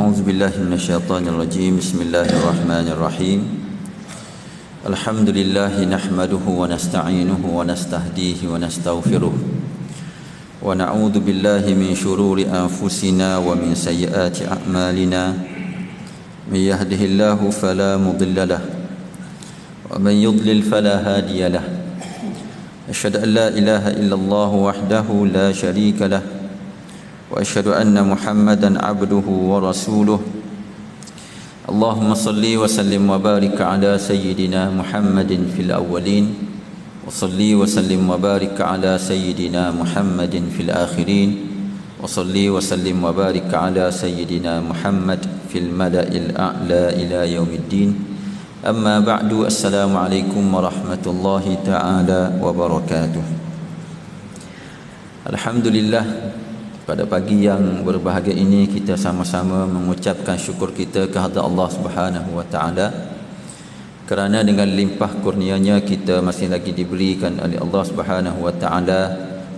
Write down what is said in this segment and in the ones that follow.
أعوذ بالله من الشيطان الرجيم. بسم الله الرحمن الرحيم. الحمد لله نحمده ونستعينه ونستهديه ونستغفره ونعوذ بالله من شرور أنفسنا ومن سيئات أعمالنا. من يهده الله فلا مضل له ومن يضلل فلا هادي له. أشهد أن لا إله إلا الله وحده لا شريك له وأشهد أن محمدا عبده ورسوله. اللهم صل وسلم وبارك على سيدنا محمد في الأولين وصل وسلم وبارك على سيدنا محمد في الآخرين وصل وسلم وبارك على سيدنا محمد في الملأ الأعلى إلى يوم الدين. أما بعد. السلام عليكم ورحمة الله تعالى وبركاته. Alhamdulillah, pada pagi yang berbahagia ini kita sama-sama mengucapkan syukur kita kehadrat Allah Subhanahu wa taala kerana dengan limpah kurnianya kita masih lagi diberikan oleh Allah Subhanahu wa taala,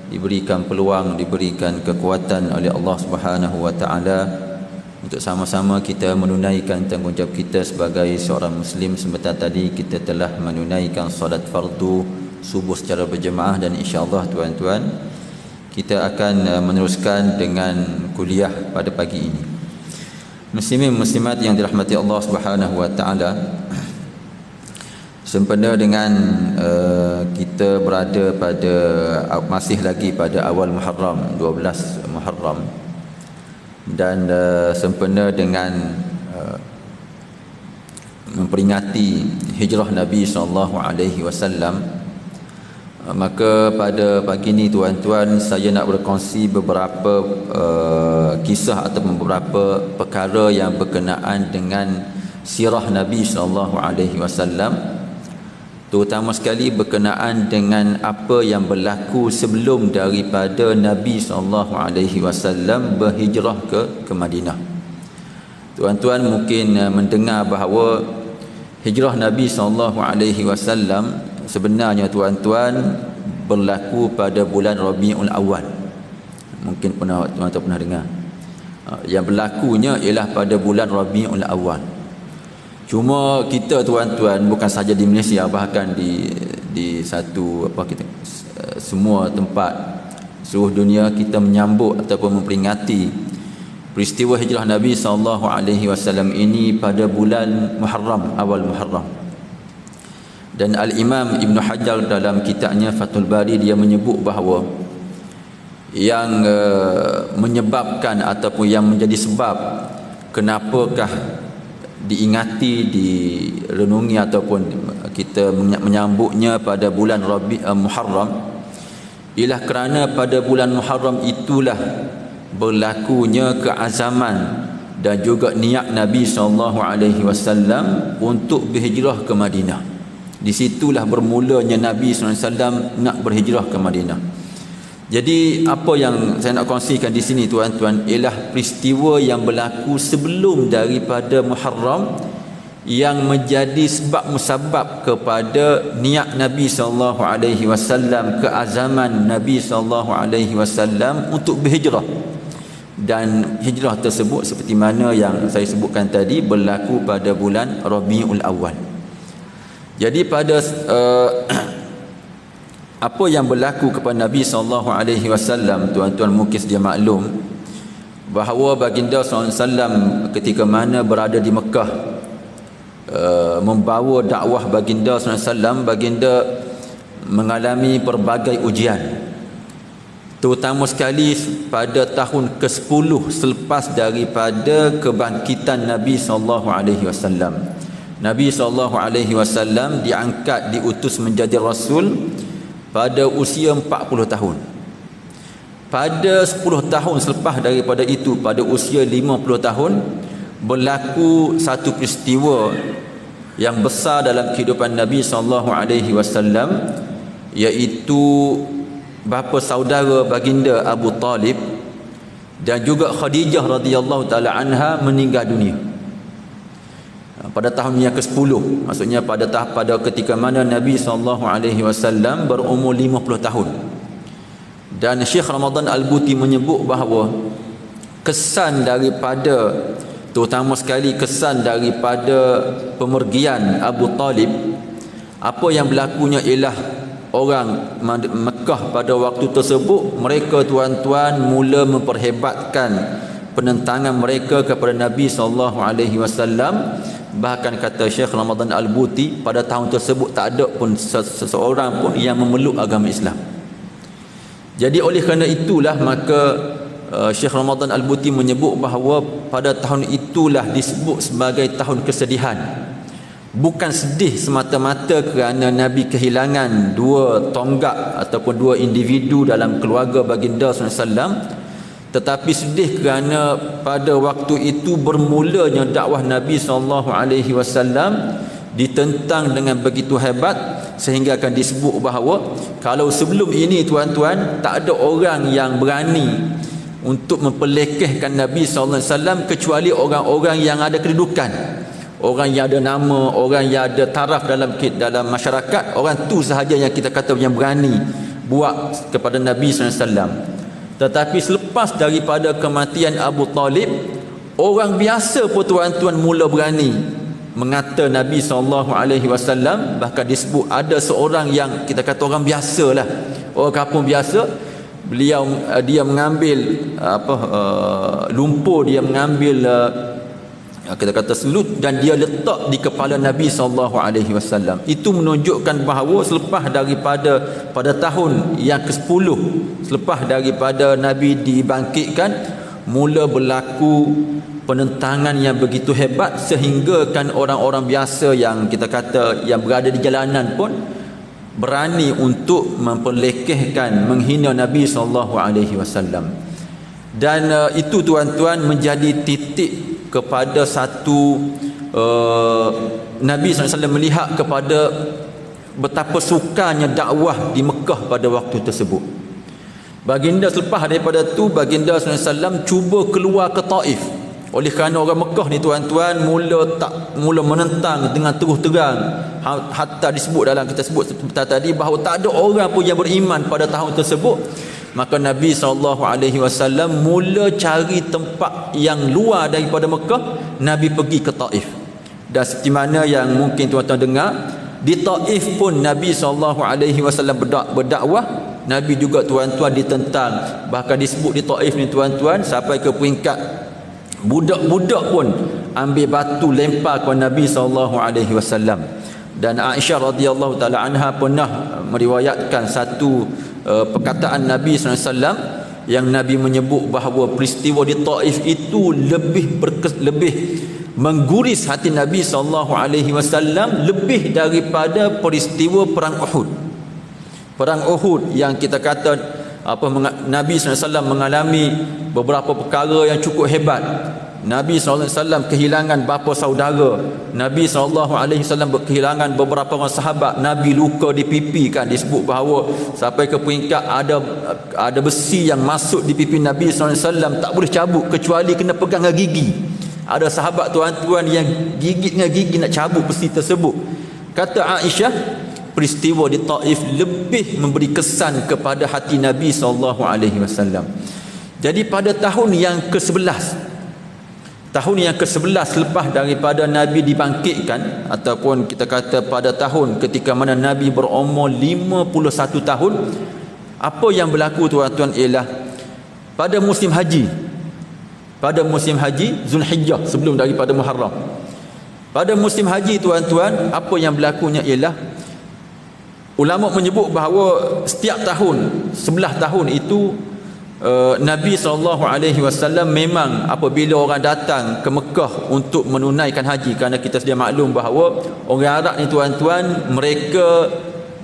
diberikan peluang, diberikan kekuatan oleh Allah Subhanahu wa taala untuk sama-sama kita menunaikan tanggungjawab kita sebagai seorang muslim. Sebentar tadi kita telah menunaikan solat fardu subuh secara berjemaah dan insya-Allah tuan-tuan kita akan meneruskan dengan kuliah pada pagi ini. Muslimin muslimat yang dirahmati Allah Subhanahu wa taala, sempena dengan kita berada pada masih lagi pada awal Muharram, 12 Muharram, dan sempena dengan memperingati hijrah Nabi SAW, maka pada pagi ini tuan-tuan saya nak berkongsi beberapa kisah atau beberapa perkara yang berkenaan dengan sirah Nabi SAW, terutama sekali berkenaan dengan apa yang berlaku sebelum daripada Nabi SAW berhijrah ke Madinah. Tuan-tuan mungkin mendengar bahawa hijrah Nabi SAW sebenarnya tuan-tuan berlaku pada bulan Rabiul Awal. Mungkin tuan-tuan pernah dengar. Yang berlakunya ialah pada bulan Rabiul Awal. Cuma kita tuan-tuan bukan saja di Malaysia, bahkan di satu semua tempat seluruh dunia kita menyambut ataupun memperingati peristiwa hijrah Nabi SAW ini pada bulan Muharram, awal Muharram. Dan Al-Imam Ibn Hajar dalam kitabnya Fathul Bari dia menyebut bahawa yang menyebabkan ataupun yang menjadi sebab kenapakah diingati, direnungi ataupun kita menyambutnya pada bulan Muharram ialah kerana pada bulan Muharram itulah berlakunya keazaman dan juga niat Nabi SAW untuk berhijrah ke Madinah. Di situlah bermulanya Nabi SAW nak berhijrah ke Madinah. Jadi apa yang saya nak kongsikan di sini tuan-tuan ialah peristiwa yang berlaku sebelum daripada Muharram yang menjadi sebab musabab kepada niat Nabi SAW, keazaman Nabi SAW untuk berhijrah. Dan hijrah tersebut seperti mana yang saya sebutkan tadi berlaku pada bulan Rabiul Awal. Jadi pada apa yang berlaku kepada Nabi SAW, tuan-tuan mungkin sedia maklum bahawa baginda SAW ketika mana berada di Mekah membawa dakwah baginda SAW, baginda mengalami pelbagai ujian, terutama sekali pada tahun ke-10 selepas daripada kebangkitan Nabi SAW. Nabi SAW diangkat, diutus menjadi Rasul pada usia 40 tahun. Pada 10 tahun selepas daripada itu, pada usia 50 tahun, berlaku satu peristiwa yang besar dalam kehidupan Nabi SAW, iaitu bapa saudara baginda Abu Talib dan juga Khadijah radhiyallahu taala anha meninggal dunia pada tahun yang ke-10. Maksudnya pada ketika mana Nabi SAW berumur 50 tahun. Dan Syekh Ramadan Al-Buti menyebut bahawa kesan daripada terutama sekali kesan daripada pemergian Abu Talib. Apa yang berlakunya ialah orang Mekah pada waktu tersebut, mereka tuan-tuan mula memperhebatkan penentangan mereka kepada Nabi SAW. Bahkan kata Syekh Ramadan Al-Buti, pada tahun tersebut tak ada pun seseorang pun yang memeluk agama Islam. Jadi oleh kerana itulah maka Syekh Ramadan Al-Buti menyebut bahawa pada tahun itulah disebut sebagai tahun kesedihan. Bukan sedih semata-mata kerana Nabi kehilangan dua tonggak ataupun dua individu dalam keluarga baginda SAW, tetapi sedih kerana pada waktu itu bermulanya dakwah Nabi SAW ditentang dengan begitu hebat, sehingga akan disebut bahawa kalau sebelum ini tuan-tuan tak ada orang yang berani untuk memperlekehkan Nabi SAW kecuali orang-orang yang ada kedudukan, orang yang ada nama, orang yang ada taraf dalam masyarakat. Orang tu sahaja yang kita kata yang berani buat kepada Nabi SAW. Tetapi selepas daripada kematian Abu Talib, orang biasa pun tuan-tuan mula berani mengata Nabi SAW. Bahkan disebut ada seorang yang kita kata orang biasa lah, orang kampung biasa, dia mengambil lumpur, dia mengambil kita kata selut, dan dia letak di kepala Nabi SAW. Itu menunjukkan bahawa selepas daripada pada tahun yang ke-10 selepas daripada Nabi dibangkitkan, mula berlaku penentangan yang begitu hebat, sehingga kan orang-orang biasa yang kita kata yang berada di jalanan pun berani untuk memperlekehkan, menghina Nabi SAW. Dan itu tuan-tuan menjadi titik kepada satu Nabi SAW melihat kepada betapa sukanya dakwah di Mekah pada waktu tersebut. Baginda selepas daripada tu, baginda SAW cuba keluar ke Taif. Oleh kerana orang Mekah ni tuan-tuan mula menentang dengan terus terang, hatta disebut dalam kita sebut tadi bahawa tak ada orang pun yang beriman pada tahun tersebut. Maka Nabi SAW mula cari tempat yang luar daripada Mekah. Nabi pergi ke Taif. Dan seperti mana yang mungkin tuan-tuan dengar, di Taif pun Nabi SAW berdakwah. Nabi juga tuan-tuan ditentang. Bahkan disebut di Taif ni tuan-tuan sampai ke peringkat budak-budak pun ambil batu lempar kepada Nabi SAW. Dan Aisyah radhiyallahu taala anha pernah meriwayatkan satu perkataan Nabi SAW yang Nabi menyebut bahawa peristiwa di Taif itu lebih mengguris hati Nabi SAW lebih daripada peristiwa perang Uhud. Perang Uhud yang kita kata Nabi SAW mengalami beberapa perkara yang cukup hebat. Nabi SAW kehilangan bapa saudara. Nabi SAW kehilangan beberapa orang sahabat. Nabi luka di pipi, kan disebut bahawa sampai ke peringkat ada besi yang masuk di pipi Nabi SAW, tak boleh cabut kecuali kena pegang dengan gigi. Ada sahabat tuan-tuan yang gigit dengan gigi nak cabut besi tersebut. Kata Aisyah, peristiwa di Taif lebih memberi kesan kepada hati Nabi SAW. Jadi pada tahun yang ke-11 selepas daripada Nabi dibangkitkan, ataupun kita kata pada tahun ketika mana Nabi berumur 51 tahun, apa yang berlaku tuan-tuan ialah pada musim haji Zulhijjah, sebelum daripada Muharram. Pada musim haji tuan-tuan, apa yang berlakunya ialah ulama menyebut bahawa setiap tahun 11 tahun itu Nabi SAW memang apabila orang datang ke Mekah untuk menunaikan haji, kerana kita sedia maklum bahawa orang Arab ni tuan-tuan, mereka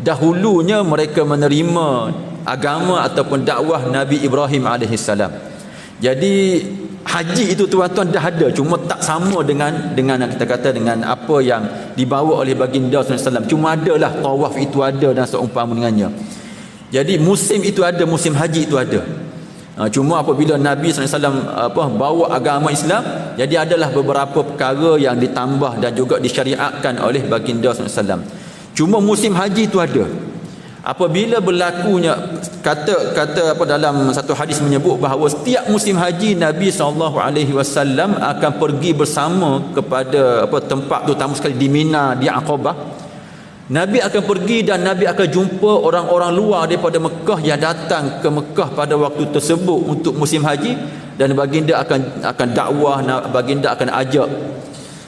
dahulunya mereka menerima agama ataupun dakwah Nabi Ibrahim AS. Jadi haji itu tuan-tuan dah ada, cuma tak sama dengan kita kata dengan apa yang dibawa oleh baginda SAW. Cuma adalah tawaf itu ada dan seumpama dengannya. Jadi musim itu ada, musim haji itu ada. Cuma apabila Nabi SAW bawa agama Islam, jadi adalah beberapa perkara yang ditambah dan juga disyariatkan oleh baginda SAW. Cuma musim haji itu ada. apabila berlakunya kata apa dalam satu hadis menyebut bahawa setiap musim haji Nabi SAW akan pergi bersama kepada apa tempat terutama sekali di Mina, di Aqabah. Nabi akan pergi dan Nabi akan jumpa orang-orang luar daripada Mekah yang datang ke Mekah pada waktu tersebut untuk musim haji, dan baginda akan dakwah, baginda akan ajak.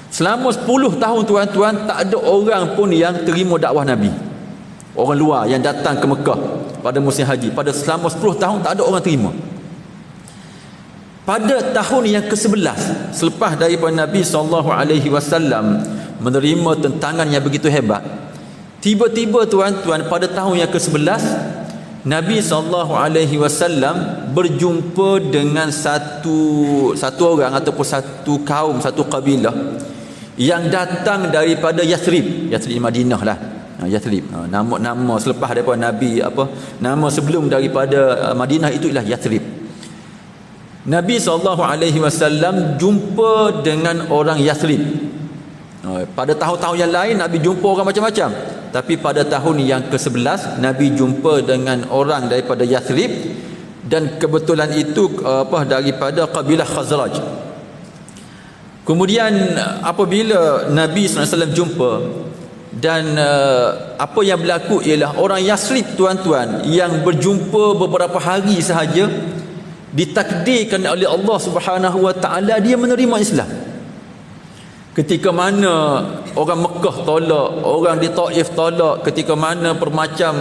Selama 10 tahun tuan-tuan, tak ada orang pun yang terima dakwah Nabi. Orang luar yang datang ke Mekah pada musim haji, pada selama 10 tahun tak ada orang terima. Pada tahun yang ke-11 selepas daripada Nabi SAW menerima tentangan yang begitu hebat, tiba-tiba tuan-tuan pada tahun yang ke-11 Nabi SAW berjumpa dengan satu orang ataupun satu kaum, satu kabilah yang datang daripada Yathrib Madinah lah. Yathrib, nama selepas daripada Nabi nama sebelum daripada Madinah itu ialah Yathrib. Nabi SAW jumpa dengan orang Yathrib. Pada tahun-tahun yang lain Nabi jumpa orang macam-macam, tapi pada tahun yang ke-11 Nabi jumpa dengan orang daripada Yathrib, dan kebetulan itu daripada kabilah Khazraj. Kemudian apabila Nabi SAW jumpa, dan apa yang berlaku ialah orang Yathrib tuan-tuan yang berjumpa beberapa hari sahaja, ditakdirkan oleh Allah Subhanahu Wa Taala dia menerima Islam. Ketika mana orang Mekah tolak, orang di Taif tolak, ketika mana bermacam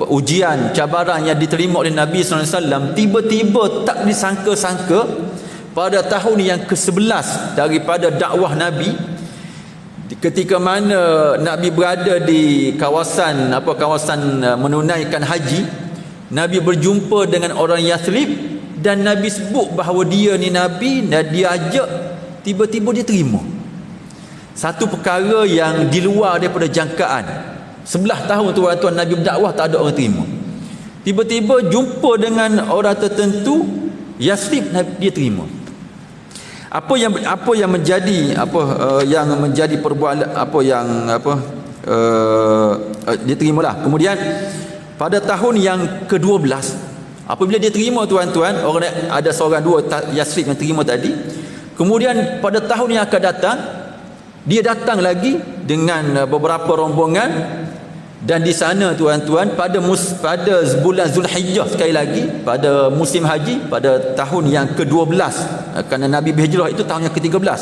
ujian, cabaran yang diterima oleh Nabi SAW, tiba-tiba tak disangka-sangka pada tahun yang ke-11 daripada dakwah Nabi, ketika mana Nabi berada di kawasan menunaikan haji, Nabi berjumpa dengan orang Yathrib, dan Nabi sebut bahawa dia ni Nabi, dan dia ajak, tiba-tiba dia terima. Satu perkara yang di luar daripada jangkaan. 11 tahun tuan-tuan Nabi berdakwah, tak ada orang terima. Tiba-tiba jumpa dengan orang tertentu Yathrib, dia terima. Apa yang menjadi perbualan dia terimalah. Kemudian pada tahun yang ke-12 apabila dia terima tuan-tuan, orang ada seorang dua Yathrib yang terima tadi. Kemudian pada tahun yang akan datang dia datang lagi dengan beberapa rombongan, dan di sana tuan-tuan pada bulan Zulhijjah, sekali lagi pada musim haji pada tahun yang ke-12, kerana Nabi berhijrah itu tahun yang ke-13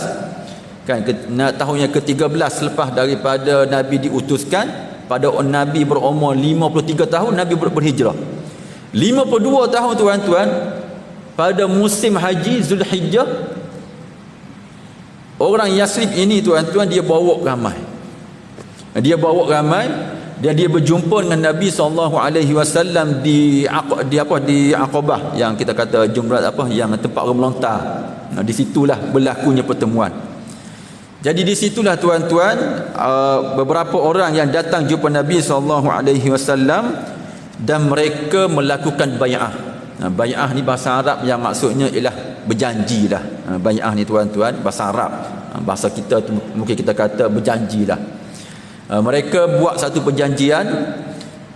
kan, tahun yang ke-13 selepas daripada Nabi diutuskan, pada Nabi berumur 53 tahun Nabi berhijrah. 52 tahun tuan-tuan pada musim haji Zulhijjah, orang Yathrib ini tuan-tuan dia bawa ramai, dan dia berjumpa dengan Nabi SAW di Aqabah, yang kita kata jumrat yang tempat orang melontar. Di situlah berlakunya pertemuan. Jadi di situlah tuan-tuan beberapa orang yang datang jumpa Nabi SAW, dan mereka melakukan bai'ah. Bai'ah ni bahasa Arab yang maksudnya ialah berjanjilah. Bai'ah ni tuan-tuan bahasa Arab, bahasa kita tu mungkin kita kata berjanjilah. Mereka buat satu perjanjian,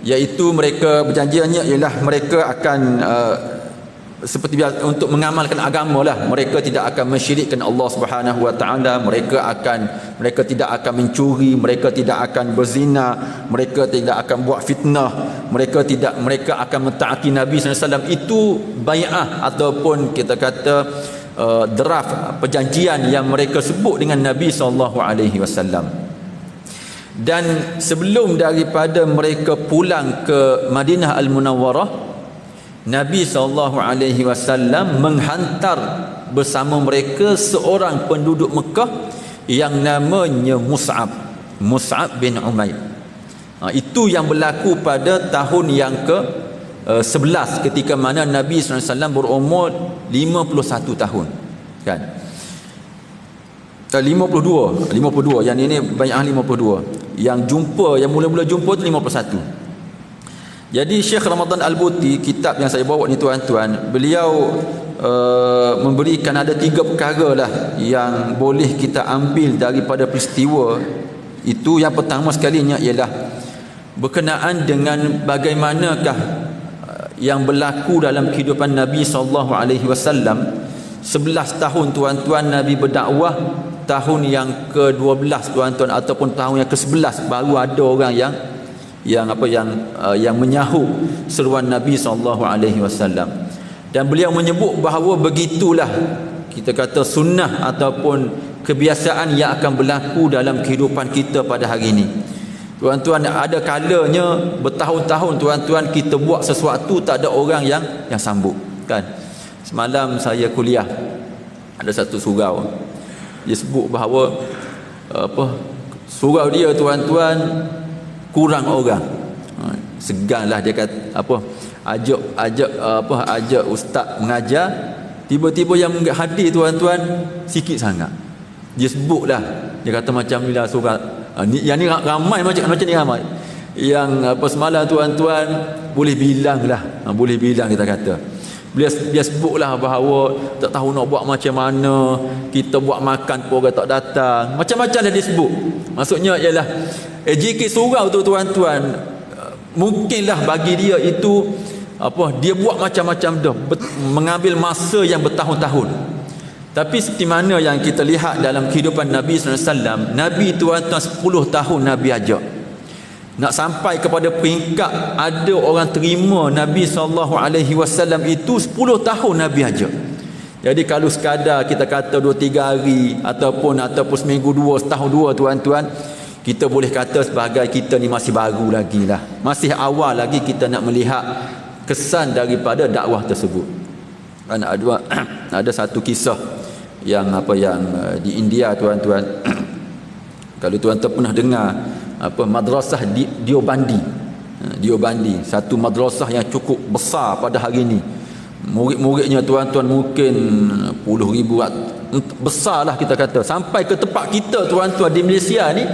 iaitu perjanjiannya ialah mereka akan seperti biasa untuk mengamalkan agama lah. Mereka tidak akan mensyirikkan Allah Subhanahu Wa Taala, mereka tidak akan mencuri, mereka tidak akan berzina, mereka tidak akan buat fitnah, mereka akan mentaati Nabi SAW. Itu bai'ah ataupun kita kata draft perjanjian yang mereka sebut dengan Nabi SAW. Dan sebelum daripada mereka pulang ke Madinah Al-Munawwarah, Nabi SAW menghantar bersama mereka seorang penduduk Mekah yang namanya Mus'ab bin Umair. Itu yang berlaku pada tahun yang ke-11 ketika mana Nabi SAW berumur 51 tahun kan. 52 yang ini bai'ah 52, yang mula-mula jumpa tu 51. Jadi Syekh Ramadan Al-Buti, kitab yang saya bawa ni tuan-tuan, beliau memberikan ada 3 perkara lah yang boleh kita ambil daripada peristiwa itu. Yang pertama sekalinya ialah berkenaan dengan bagaimanakah yang berlaku dalam kehidupan Nabi SAW. 11 tahun tuan-tuan Nabi berdakwah, tahun yang ke-12 tuan-tuan ataupun tahun yang ke-11 baru ada orang yang menyahut seruan Nabi SAW. Dan beliau menyebut bahawa begitulah kita kata sunnah ataupun kebiasaan yang akan berlaku dalam kehidupan kita pada hari ini. Tuan-tuan, ada kalanya bertahun-tahun tuan-tuan kita buat sesuatu tak ada orang yang sambut, kan? Semalam saya kuliah, ada satu surau, dia sebut bahawa surau dia tuan-tuan kurang orang. Seganlah dia kata ajak ustaz mengajar, tiba-tiba yang hadir tuan-tuan sikit sangat. Dia sebutlah, dia kata macam inilah surau yang ni ramai macam ni ramai. Yang semalam tuan-tuan boleh bilang kita kata. Dia sebutlah bahawa tak tahu nak buat macam mana, kita buat makan pun orang tak datang, macam-macam dah dia sebut. Maksudnya ialah JK surau tu tuan-tuan, mungkinlah bagi dia itu dia buat macam-macam dah, mengambil masa yang bertahun-tahun. Tapi seperti mana yang kita lihat dalam kehidupan Nabi SAW, Nabi tuan-tuan 10 tahun Nabi ajak. Nak sampai kepada peringkat ada orang terima Nabi SAW itu 10 tahun Nabi ajak. Jadi kalau sekadar kita kata 2-3 hari ataupun seminggu 2, setahun 2 tuan-tuan, kita boleh kata sebagai kita ni masih baru lagi lah, masih awal lagi kita nak melihat kesan daripada dakwah tersebut. Dan ada satu kisah yang di India tuan-tuan. Kalau tuan-tuan pernah dengar madrasah Diobandi, satu madrasah yang cukup besar pada hari ini. Murid-muridnya tuan-tuan mungkin puluh ribu, besarlah kita kata. Sampai ke tempat kita tuan-tuan di Malaysia ni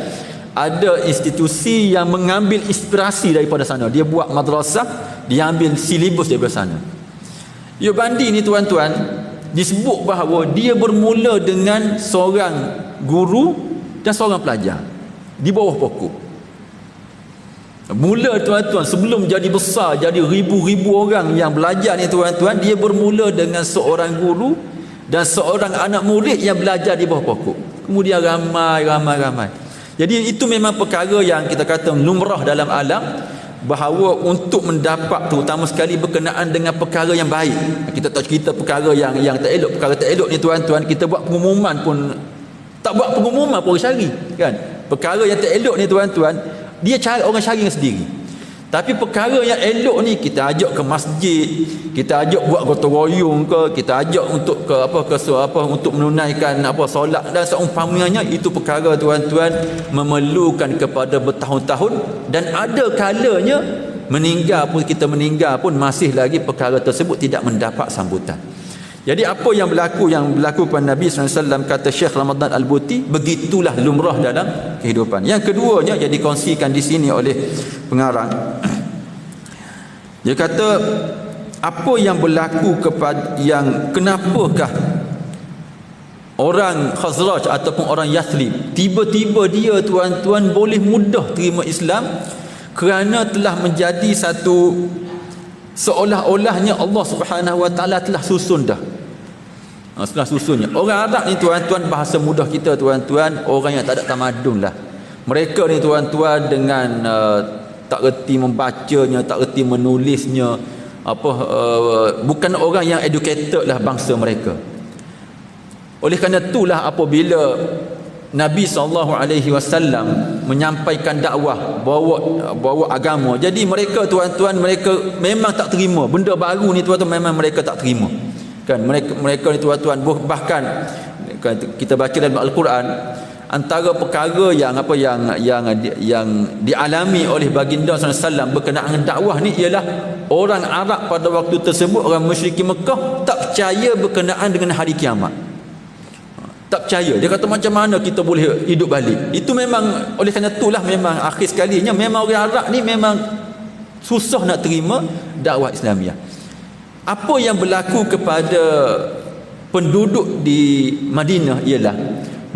ada institusi yang mengambil inspirasi daripada sana. Dia buat madrasah, dia ambil silibus daripada sana. Diobandi ni tuan-tuan disebut bahawa dia bermula dengan seorang guru dan seorang pelajar di bawah pokok. Mula tuan-tuan, sebelum jadi besar, jadi ribu-ribu orang yang belajar ni tuan-tuan, dia bermula dengan seorang guru dan seorang anak murid yang belajar di bawah pokok. Kemudian ramai. Jadi itu memang perkara yang kita kata lumrah dalam alam, bahawa untuk mendapat terutama sekali berkenaan dengan perkara yang baik. Kita tak cerita perkara yang tak elok. Perkara tak elok ni tuan-tuan, kita buat pengumuman pun tak buat pengumuman pun orang cari, kan? Perkara yang tak elok ni tuan-tuan, dia cari, orang cari sendiri. Tapi perkara yang elok ni kita ajak ke masjid, kita ajak buat gotong royong ke, kita ajak untuk untuk menunaikan solat dan seumpamanya. Itu perkara tuan-tuan memerlukan kepada bertahun-tahun, dan ada kalanya kita meninggal pun masih lagi perkara tersebut tidak mendapat sambutan. Jadi apa yang berlaku pada Nabi SAW, kata Syekh Ramadan Al-Buti, begitulah lumrah dalam kehidupan. Yang keduanya yang dikongsikan di sini oleh pengarang, dia kata apa yang berlaku kenapakah orang Khazraj ataupun orang Yathrib tiba-tiba dia tuan-tuan boleh mudah terima Islam, kerana telah menjadi satu seolah-olahnya Allah Subhanahu Wa Taala telah susun dah. Setelah susunnya orang Arab ni tuan-tuan, bahasa mudah kita tuan-tuan, orang yang tak ada tamadun lah. Mereka ni tuan-tuan dengan tak reti membacanya, tak reti menulisnya, bukan orang yang educated lah bangsa mereka. Oleh kerana itulah apabila Nabi SAW menyampaikan dakwah, bawa agama, jadi mereka tuan-tuan, mereka memang tak terima benda baru ni tuan-tuan, memang mereka tak terima, kan? Mereka ni tuan-tuan, bahkan kita baca dalam Al-Quran, antara perkara yang dialami oleh baginda SAW berkenaan dengan dakwah ni ialah orang Arab pada waktu tersebut, orang musyrikin Mekah, tak percaya berkenaan dengan hari kiamat. Tak percaya. Dia kata macam mana kita boleh hidup balik. Itu memang, oleh kerana itulah memang akhir sekalinya memang orang Arab ni memang susah nak terima dakwah Islamiah. Apa yang berlaku kepada penduduk di Madinah ialah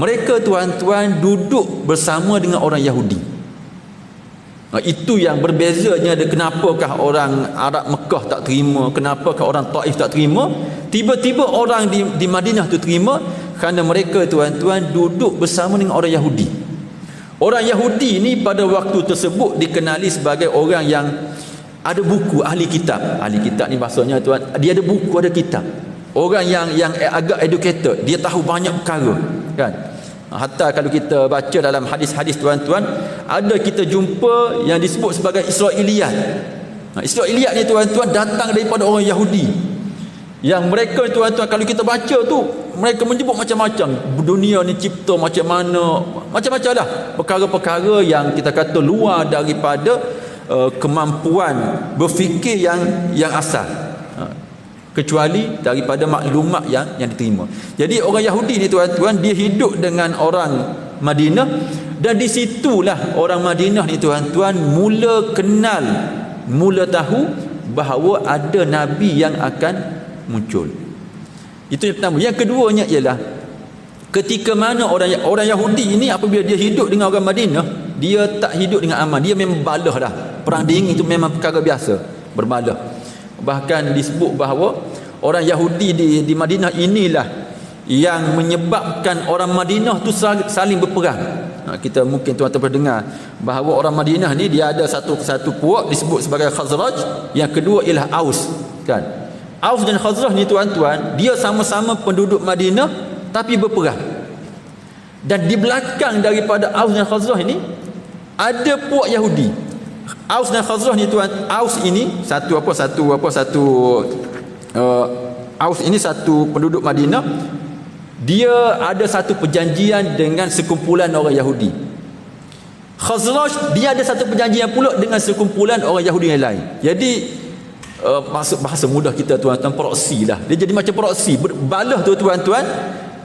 mereka tuan-tuan duduk bersama dengan orang Yahudi. Itu yang berbezanya kenapakah orang Arab Mekah tak terima, kenapakah orang Taif tak terima, tiba-tiba orang di Madinah tu terima, kerana mereka tuan-tuan duduk bersama dengan orang Yahudi. Orang Yahudi ni pada waktu tersebut dikenali sebagai orang yang ada buku, ahli kitab. Ahli kitab ni maksudnya tuan, dia ada buku, ada kitab. Orang yang agak educated, dia tahu banyak perkara, kan? Hatta kalau kita baca dalam hadis-hadis tuan-tuan, ada kita jumpa yang disebut sebagai Israiliyat. Israiliyat ni tuan-tuan datang daripada orang Yahudi, yang mereka tuan-tuan kalau kita baca tu, mereka menyebut macam-macam, dunia ni cipta macam mana, macam-macam lah perkara-perkara yang kita kata luar daripada kemampuan berfikir yang asal, kecuali daripada maklumat yang diterima. Jadi orang Yahudi ni tuan-tuan, dia hidup dengan orang Madinah, dan di situlah orang Madinah ni tuan-tuan mula kenal, mula tahu bahawa ada Nabi yang akan muncul. Itu yang pertama. Yang keduanya ialah ketika mana orang Yahudi ini apabila dia hidup dengan orang Madinah, dia tak hidup dengan aman, dia memang balah dah. Perang dingin itu memang perkara biasa, berbalah. Bahkan disebut bahawa orang Yahudi di Madinah inilah yang menyebabkan orang Madinah tu saling berperang. Kita mungkin tuan-tuan pernah dengar bahawa orang Madinah ni dia ada satu puak disebut sebagai Khazraj, yang kedua ialah Aus, kan? Aus dan Khazraj ni tuan-tuan, dia sama-sama penduduk Madinah tapi berperang. Dan di belakang daripada Aus dan Khazraj ni ada puak Yahudi. Aus dan Khazraj ni tuan, Aus ini Aus ini satu penduduk Madinah. Dia ada satu perjanjian dengan sekumpulan orang Yahudi. Khazraj dia ada satu perjanjian pula dengan sekumpulan orang Yahudi yang lain. Jadi maksud bahasa mudah kita tuan-tuan, proksi lah. Dia jadi macam proksi, berbalah tu tuan-tuan,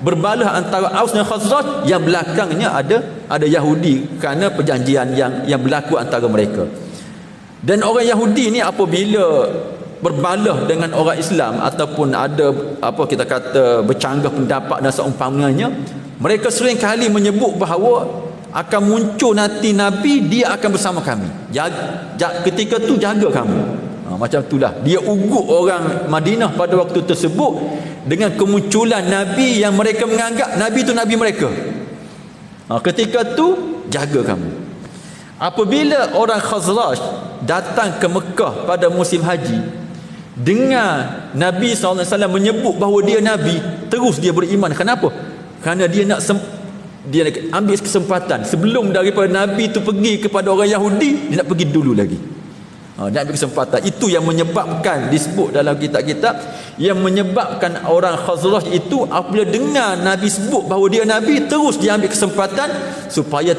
berbalah antara Aus dan Khazraj, yang belakangnya ada Yahudi kerana perjanjian yang berlaku antara mereka. Dan orang Yahudi ni apabila berbalah dengan orang Islam ataupun ada apa kita kata bercanggah pendapat dan seumpamanya, mereka sering kali menyebut bahawa akan muncul nanti Nabi, dia akan bersama kami, ketika tu jaga kamu. Macam itulah dia ugut orang Madinah pada waktu tersebut dengan kemunculan Nabi yang mereka menganggap Nabi itu Nabi mereka. Ketika tu jaga kamu. Apabila orang Khazraj datang ke Mekah pada musim haji, dengar Nabi SAW menyebut bahawa dia Nabi, terus dia beriman. Kenapa? Kerana dia nak ambil kesempatan sebelum daripada Nabi itu pergi kepada orang Yahudi, dia nak pergi dulu lagi. Nak ambil kesempatan. Itu yang menyebabkan, disebut dalam kitab-kitab, yang menyebabkan orang Khazraj itu apabila dengar Nabi sebut bahawa dia Nabi, terus dia ambil kesempatan supaya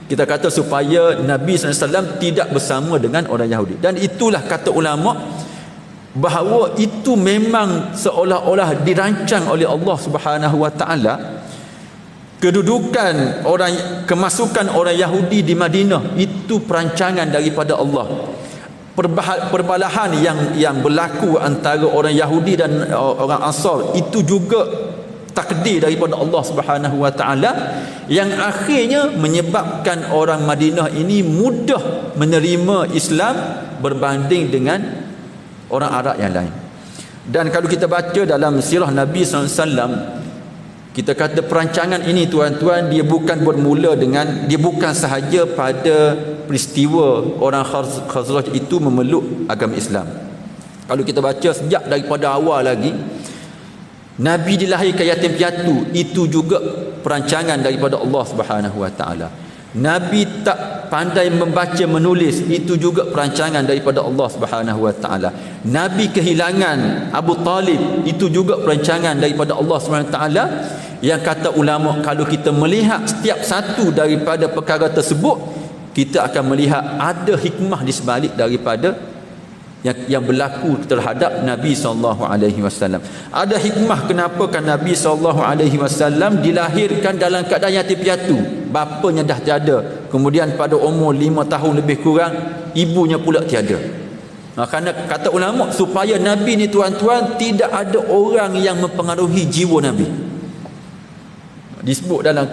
kita kata supaya Nabi SAW tidak bersama dengan orang Yahudi. Dan itulah kata ulama bahawa itu memang seolah-olah dirancang oleh Allah Subhanahu Wa Taala. Kedudukan kemasukan orang Yahudi di Madinah itu perancangan daripada Allah. Perbalahan yang berlaku antara orang Yahudi dan orang Ansar itu juga takdir daripada Allah Subhanahu Wa Taala, yang akhirnya menyebabkan orang Madinah ini mudah menerima Islam berbanding dengan orang Arab yang lain. Dan kalau kita baca dalam sirah Nabi SAW, kita kata perancangan ini tuan-tuan, dia bukan sahaja pada peristiwa orang Khazraj itu memeluk agama Islam. Kalau kita baca sejak daripada awal lagi, Nabi dilahirkan yatim piatu, itu juga perancangan daripada Allah Subhanahu Wa Taala. Nabi tak pandai membaca menulis, itu juga perancangan daripada Allah Subhanahu Wa Taala. Nabi kehilangan Abu Talib, itu juga perancangan daripada Allah Subhanahu Wa Taala. Yang kata ulama, kalau kita melihat setiap satu daripada perkara tersebut, kita akan melihat ada hikmah di sebalik daripada yang berlaku terhadap Nabi SAW. Ada hikmah kenapa kan Nabi SAW dilahirkan dalam keadaan yatim piatu, bapanya dah tiada, kemudian pada umur 5 tahun lebih kurang ibunya pula tiada. Kerana kata ulama, supaya Nabi ni tuan-tuan tidak ada orang yang mempengaruhi jiwa Nabi. Disebut dalam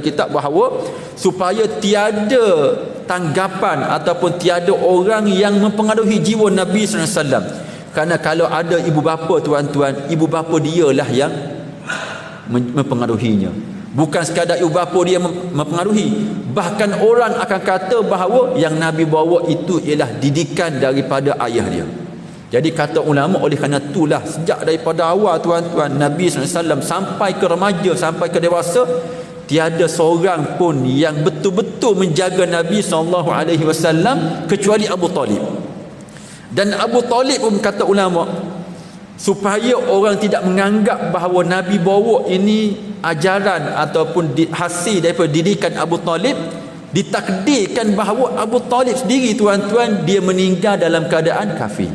kitab bahawa supaya tiada tanggapan ataupun tiada orang yang mempengaruhi jiwa Nabi SAW. Kerana kalau ada ibu bapa, tuan-tuan, ibu bapa dialah yang mempengaruhinya. Bukan sekadar ibu bapa dia mempengaruhi, bahkan orang akan kata bahawa yang Nabi bawa itu ialah didikan daripada ayah dia. Jadi kata ulama, oleh kerana itulah sejak daripada awal, tuan-tuan, Nabi SAW sampai ke remaja, sampai ke dewasa, tiada seorang pun yang betul-betul menjaga Nabi SAW kecuali Abu Talib. Dan Abu Talib pun kata ulama, supaya orang tidak menganggap bahawa Nabi bawa ini ajaran ataupun hasil daripada didikan Abu Talib, ditakdirkan bahawa Abu Talib sendiri, tuan-tuan, dia meninggal dalam keadaan kafir.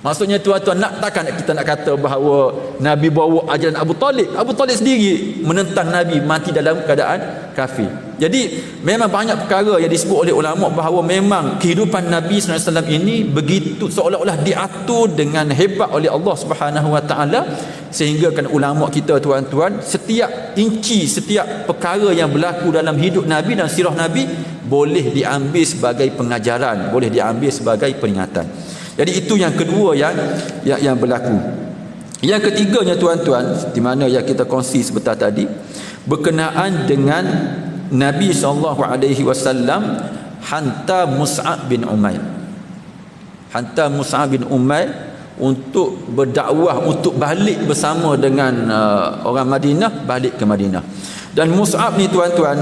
Maksudnya, tuan-tuan, takkan kita nak kata bahawa Nabi bawa ajaran Abu Talib. Abu Talib sendiri menentang Nabi, mati dalam keadaan kafir. Jadi memang banyak perkara yang disebut oleh ulama bahawa memang kehidupan Nabi SAW ini begitu seolah-olah diatur dengan hebat oleh Allah Subhanahu Wa Taala, sehingga kan ulama kita, tuan-tuan, setiap inci, setiap perkara yang berlaku dalam hidup Nabi dan sirah Nabi boleh diambil sebagai pengajaran, boleh diambil sebagai peringatan. Jadi itu yang kedua yang berlaku. Yang ketiganya, tuan-tuan, di mana yang kita kongsi sebentar tadi, berkenaan dengan Nabi SAW hantar Mus'ab bin Umair. Hantar Mus'ab bin Umair untuk berdakwah, untuk balik bersama dengan orang Madinah, balik ke Madinah. Dan Mus'ab ni, tuan-tuan,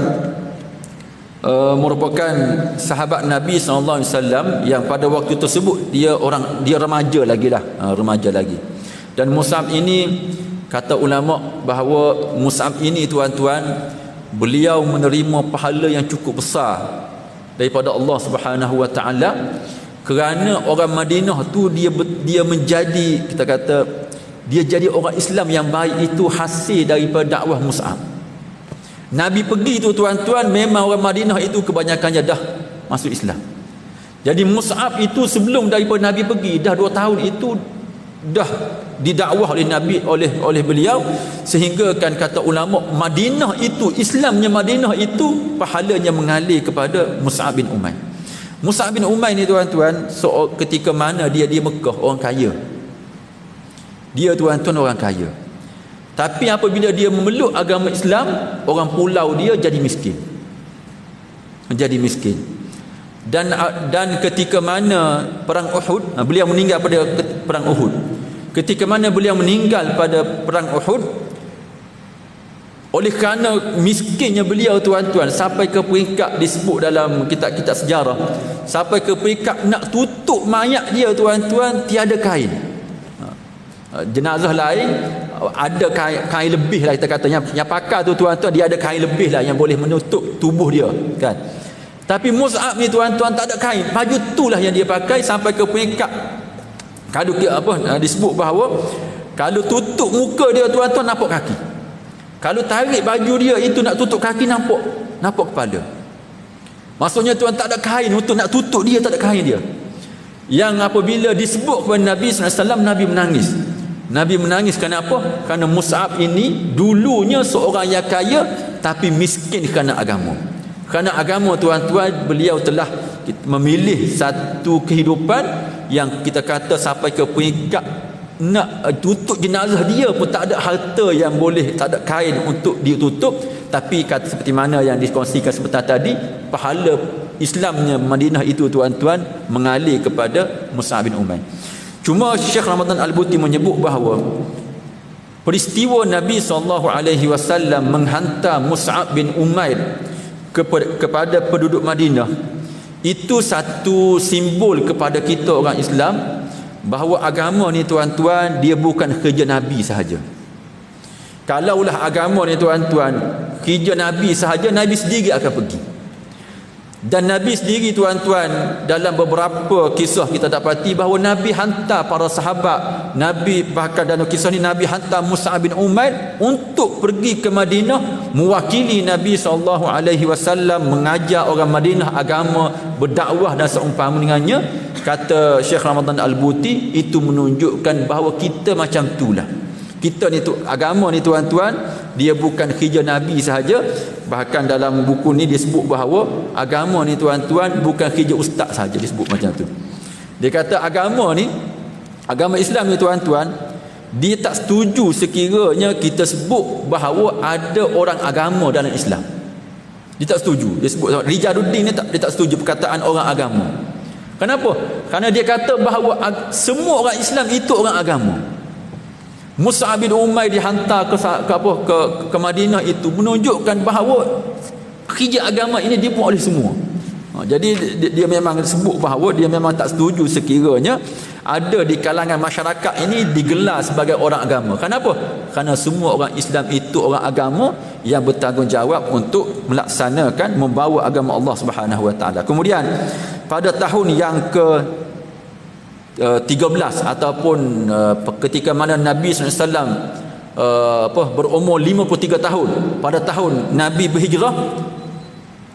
merupakan sahabat Nabi SAW yang pada waktu tersebut dia remaja lagi lah, remaja lagi. Dan Mus'ab ini, kata ulama bahawa Mus'ab ini, tuan-tuan, beliau menerima pahala yang cukup besar daripada Allah Subhanahu Wa Taala, kerana orang Madinah tu dia menjadi, kita kata, dia jadi orang Islam yang baik itu hasil daripada dakwah Mus'ab. Nabi pergi tu, tuan-tuan, memang orang Madinah itu kebanyakannya dah masuk Islam. Jadi Mus'ab itu sebelum daripada Nabi pergi, dah 2 tahun itu dah didakwah oleh Nabi, oleh beliau, sehingga kan kata ulama, Madinah itu, Islamnya Madinah itu pahalanya mengalir kepada Mus'ab bin Umair. Mus'ab bin Umair ni, tuan-tuan, ketika mana dia di Mekah, orang kaya. Dia, tuan-tuan, orang kaya. Tapi apabila dia memeluk agama Islam, orang pulau dia jadi miskin. Menjadi miskin. Dan ketika mana perang Uhud, beliau meninggal pada perang Uhud. Ketika mana beliau meninggal pada perang Uhud, oleh kerana miskinnya beliau, tuan-tuan, sampai ke peringkat disebut dalam kitab-kitab sejarah, sampai ke peringkat nak tutup mayat dia, tuan-tuan, tiada kain. Jenazah lain ada kain lebih lah, kita kata, yang pakar tu, tuan-tuan, dia ada kain lebih lah yang boleh menutup tubuh dia, kan. Tapi Mus'ab ni, tuan-tuan, tak ada kain, baju itulah yang dia pakai sampai ke peringkat, kalau disebut bahawa kalau tutup muka dia, tuan-tuan, nampak kaki. Kalau tarik baju dia itu nak tutup kaki, nampak kepala. Maksudnya, tuan, tak ada kain untuk nak tutup dia, tak ada kain dia. Yang apabila disebut kepada Nabi SAW, Nabi menangis. Nabi menangis kerana apa? Kerana Mus'ab ini dulunya seorang yang kaya, tapi miskin kerana agama. Kerana agama, tuan-tuan, beliau telah memilih satu kehidupan yang kita kata sampai ke peringkat nak tutup jenazah dia pun tak ada harta yang boleh, tak ada kain untuk ditutup. Tapi kata seperti mana yang dikongsikan sebentar tadi, pahala Islamnya Madinah itu, tuan-tuan, mengalir kepada Mus'ab bin Umair. Cuma Syekh Ramadan Al-Buti menyebut bahawa peristiwa Nabi SAW menghantar Mus'ab bin Umair kepada penduduk Madinah itu satu simbol kepada kita orang Islam bahawa agama ni, tuan-tuan, dia bukan kerja Nabi sahaja. Kalaulah agama ni, tuan-tuan, kerja Nabi sahaja, Nabi sendiri akan pergi. Dan Nabi sendiri, tuan-tuan, dalam beberapa kisah kita dapati bahawa Nabi hantar para sahabat. Nabi bahkan dalam kisah ni, Nabi hantar Mus'ab bin Umair untuk pergi ke Madinah, mewakili Nabi SAW, mengajar orang Madinah agama, berdakwah dan seumpama dengannya. Kata Syekh Ramadan Al-Buti, itu menunjukkan bahawa kita macam itulah. Kita ni, agama ni, tuan-tuan, dia bukan kerja Nabi sahaja. Bahkan dalam buku ni dia sebut bahawa agama ni tuan-tuan bukan kerja ustaz sahaja, dia sebut macam tu. Dia kata agama ni, agama Islam ni tuan-tuan, dia tak setuju sekiranya kita sebut bahawa ada orang agama dalam Islam. Dia tak setuju. Dia sebut Rijaluddin ni dia tak setuju perkataan orang agama. Kenapa? Kerana dia kata bahawa semua orang Islam itu orang agama. Mus'ab bin Umair dihantar ke Madinah itu menunjukkan bahawa kerja agama ini dibuat oleh semua. Jadi dia memang sebut bahawa dia memang tak setuju sekiranya ada di kalangan masyarakat ini digelar sebagai orang agama. Kenapa? Kerana semua orang Islam itu orang agama yang bertanggungjawab untuk melaksanakan, membawa agama Allah Subhanahu Wa Taala. Kemudian pada tahun yang ke 13 ataupun ketika mana Nabi SAW berumur 53 tahun, pada tahun Nabi berhijrah,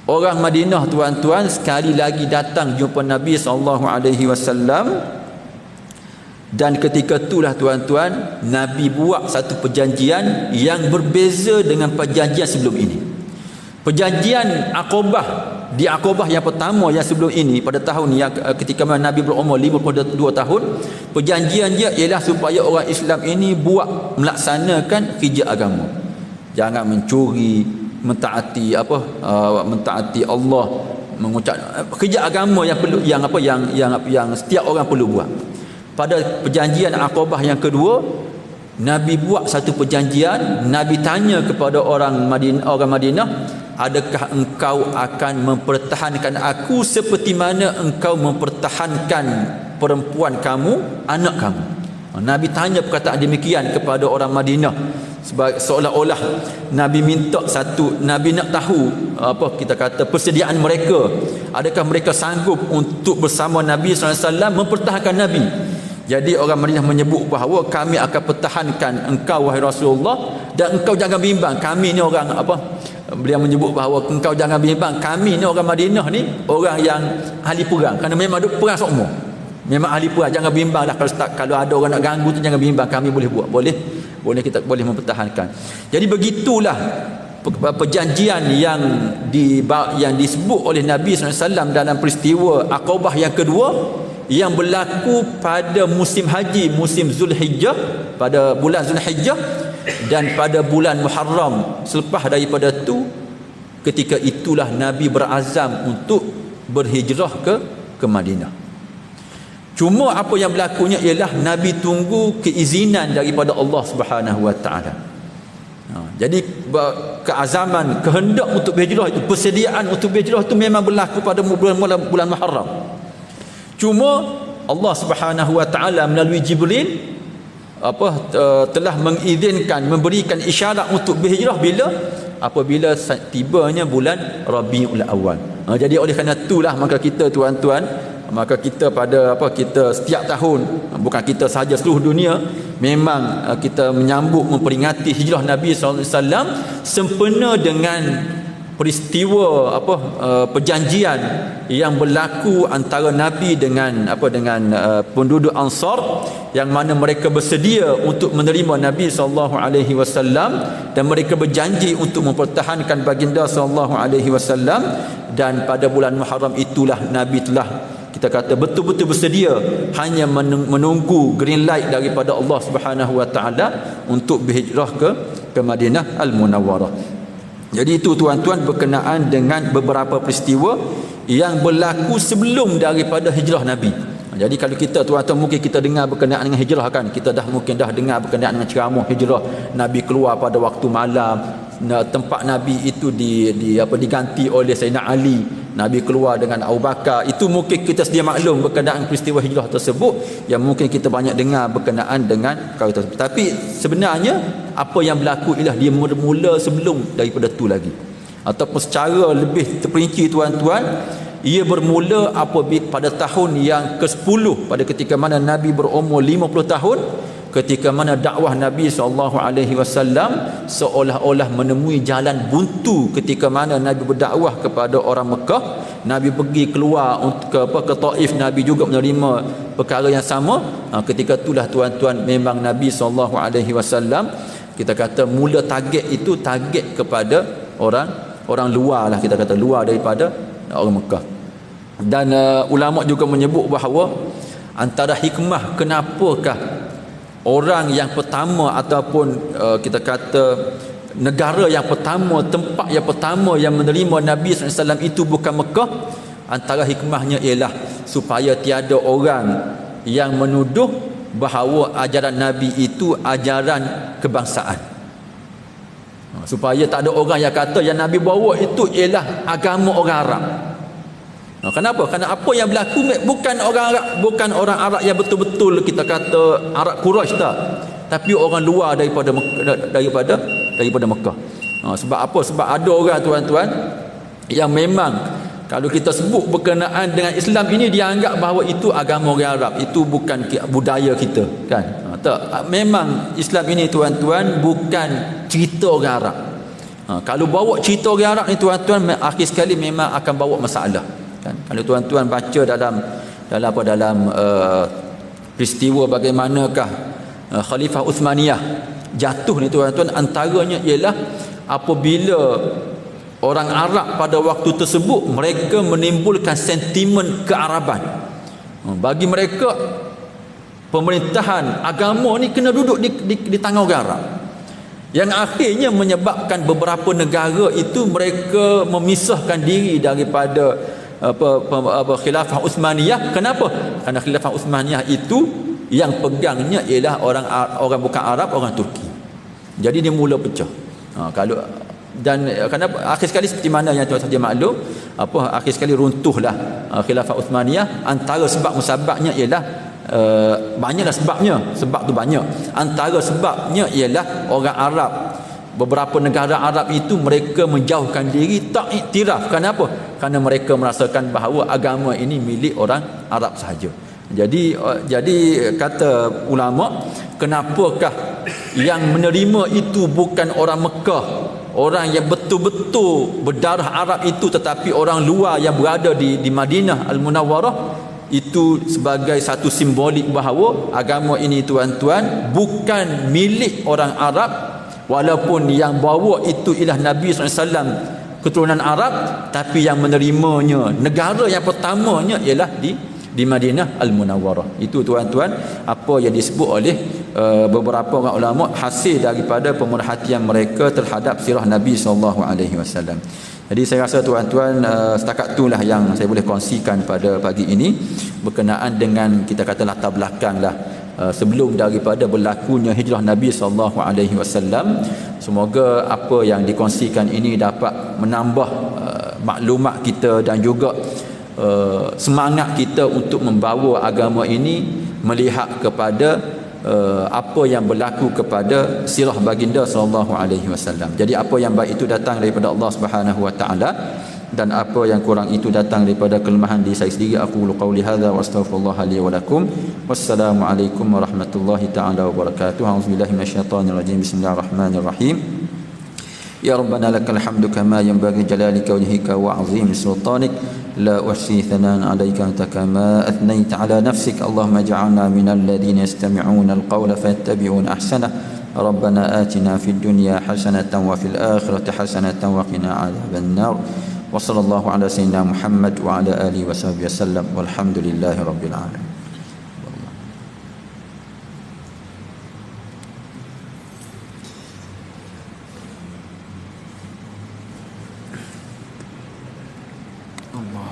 orang Madinah tuan-tuan sekali lagi datang jumpa Nabi SAW. Dan ketika itulah tuan-tuan, Nabi buat satu perjanjian yang berbeza dengan perjanjian sebelum ini. Perjanjian Aqabah, di Aqabah yang pertama yang sebelum ini, pada tahun yang ketika Nabi berumur 52 tahun, perjanjian dia ialah supaya orang Islam ini buat melaksanakan kerja agama. Jangan mencuri, mentaati mentaati Allah, mengucap kerja agama yang perlu, yang setiap orang perlu buat. Pada perjanjian Aqabah yang kedua, Nabi buat satu perjanjian. Nabi tanya kepada orang Madinah, adakah engkau akan mempertahankan aku seperti mana engkau mempertahankan perempuan kamu, anak kamu? Nabi tanya perkataan demikian kepada orang Madinah, seolah-olah Nabi minta satu, Nabi nak tahu persediaan mereka. Adakah mereka sanggup untuk bersama Nabi SAW mempertahankan Nabi? Jadi orang Madinah menyebut bahawa kami akan pertahankan engkau wahai Rasulullah, dan engkau jangan bimbang, kami ni orang beliau menyebut bahawa engkau jangan bimbang, kami ni orang Madinah ni orang yang ahli perang, kerana memang ada perang semua, memang ahli perang. Jangan bimbanglah kalau ada orang nak ganggu tu, jangan bimbang, kami boleh buat, boleh kita boleh mempertahankan. Jadi begitulah perjanjian yang disebut oleh Nabi SAW dalam peristiwa Aqabah yang kedua, yang berlaku pada musim haji, musim Zulhijjah, pada bulan Zulhijjah, dan pada bulan Muharram selepas daripada itu. Ketika itulah Nabi berazam untuk berhijrah ke Madinah. Cuma apa yang berlakunya ialah Nabi tunggu keizinan daripada Allah Subhanahu Wa Taala. Jadi keazaman, kehendak untuk berhijrah itu, persediaan untuk berhijrah itu memang berlaku pada bulan Muharram. Cuma Allah Subhanahu Wa Taala melalui Jibril telah mengizinkan, memberikan isyarat untuk berhijrah apabila tibanya bulan Rabiul Awal. Jadi oleh kerana itulah maka kita tuan-tuan, maka kita kita setiap tahun, bukan kita sahaja, seluruh dunia memang kita menyambut, memperingati hijrah Nabi SAW sempena dengan peristiwa perjanjian yang berlaku antara Nabi dengan penduduk Ansar, yang mana mereka bersedia untuk menerima Nabi SAW dan mereka berjanji untuk mempertahankan baginda SAW. Dan pada bulan Muharram itulah Nabi telah, kita kata, betul-betul bersedia, hanya menunggu green light daripada Allah Subhanahu Wa Taala untuk berhijrah ke Madinah Al-Munawwarah. Jadi itu tuan-tuan berkenaan dengan beberapa peristiwa yang berlaku sebelum daripada hijrah Nabi. Jadi kalau kita tuan-tuan mungkin kita dengar berkenaan dengan hijrah kan, kita mungkin dah dengar berkenaan dengan ceramah hijrah, Nabi keluar pada waktu malam, tempat Nabi itu diganti oleh Sayyidina Ali, Nabi keluar dengan Abu Bakar. Itu mungkin kita sedia maklum berkenaan peristiwa hijrah tersebut, yang mungkin kita banyak dengar berkenaan dengan perkara tersebut. Tapi sebenarnya apa yang berlaku ialah dia mula sebelum daripada tu lagi, ataupun secara lebih terperinci tuan-tuan, ia bermula pada tahun yang ke-10, pada ketika mana Nabi berumur 50 tahun, ketika mana dakwah Nabi SAW seolah-olah menemui jalan buntu. Ketika mana Nabi berdakwah kepada orang Mekah, Nabi pergi keluar ke Taif, Nabi juga menerima perkara yang sama. Ketika itulah tuan-tuan memang Nabi SAW kita kata mula target itu target kepada orang luar lah, kita kata luar daripada orang Mekah. Dan ulama juga menyebut bahawa antara hikmah kenapakah orang yang pertama ataupun kita kata negara yang pertama, tempat yang pertama yang menerima Nabi SAW itu bukan Mekah, antara hikmahnya ialah supaya tiada orang yang menuduh bahawa ajaran Nabi itu ajaran kebangsaan. Supaya tak ada orang yang kata yang Nabi bawa itu ialah agama orang Arab. Kenapa? Kerana apa yang berlaku bukan orang Arab yang betul-betul kita kata Arab Quraisy tak, tapi orang luar daripada Mekah. Sebab apa? Sebab ada orang tuan-tuan yang memang kalau kita sebut berkenaan dengan Islam ini, dia anggap bahawa itu agama orang Arab, itu bukan budaya kita, kan? Tak, memang Islam ini tuan-tuan bukan cerita orang Arab. Kalau bawa cerita orang Arab ni tuan-tuan, akhir sekali memang akan bawa masalah. Kan? Kalau tuan-tuan baca dalam peristiwa bagaimanakah Khalifah Uthmaniyah jatuh ni tuan-tuan, antaranya ialah apabila orang Arab pada waktu tersebut mereka menimbulkan sentimen kearaban. Bagi mereka pemerintahan agama ni kena duduk di tangan orang Arab, yang akhirnya menyebabkan beberapa negara itu mereka memisahkan diri daripada Khilafah Uthmaniyah. Kenapa? Kerana Khilafah Uthmaniyah itu yang pegangnya ialah orang bukan Arab, orang Turki. Jadi dia mula pecah. Kenapa akhir sekali seperti mana yang tuan saja maklum, akhir sekali runtuhlah Khilafah Uthmaniyah. Antara sebab musababnya ialah banyaklah sebab tu banyak. Antara sebabnya ialah orang Arab, beberapa negara Arab itu mereka menjauhkan diri, tak iktiraf. Kenapa? Kerana mereka merasakan bahawa agama ini milik orang Arab sahaja. Jadi kata ulama, kenapakah yang menerima itu bukan orang Mekah, orang yang betul-betul berdarah Arab itu, tetapi orang luar yang berada di Madinah Al-Munawwarah, itu sebagai satu simbolik bahawa agama ini tuan-tuan bukan milik orang Arab, walaupun yang bawa itu ialah Nabi SAW keturunan Arab, tapi yang menerimanya, negara yang pertamanya ialah di Madinah Al-Munawwarah. Itu tuan-tuan apa yang disebut oleh beberapa orang ulama hasil daripada pemerhatian mereka terhadap sirah Nabi SAW. Jadi saya rasa tuan-tuan setakat itulah yang saya boleh kongsikan pada pagi ini berkenaan dengan kita kata latar belakang lah sebelum daripada berlakunya hijrah Nabi SAW. Semoga apa yang dikongsikan ini dapat menambah maklumat kita dan juga semangat kita untuk membawa agama ini melihat kepada apa yang berlaku kepada sirah baginda sallallahu alaihi wasallam. Jadi apa yang baik itu datang daripada Allah Subhanahu wa taala, dan apa yang kurang itu datang daripada kelemahan diri saya sendiri. Aqulu qawli hadza wa astaghfirullah li wa lakum. Wassalamu alaikum warahmatullahi taala wabarakatuh. A'udzubillahi minasyaitonir rajim. Bismillahirrahmanirrahim. Ya Rabbana lakal hamdu kama yanbaghi jalalika wajhika wa 'azimi sultanik. La uhsi thanan 'alaika anta kama athnayta 'ala nafsik. Allahumma ij'alna minal ladzina yastami'una al-qawla fayattabi'una ahsanah. Rabbana atina fid dunya hasanatan wa fil akhirati hasanatan wa qina 'adzaban nar. Wa sallallahu ala sayyidina Muhammad wa ala alihi wa sahbihi wasallam. Walhamdulillahi rabbil alamin. Allah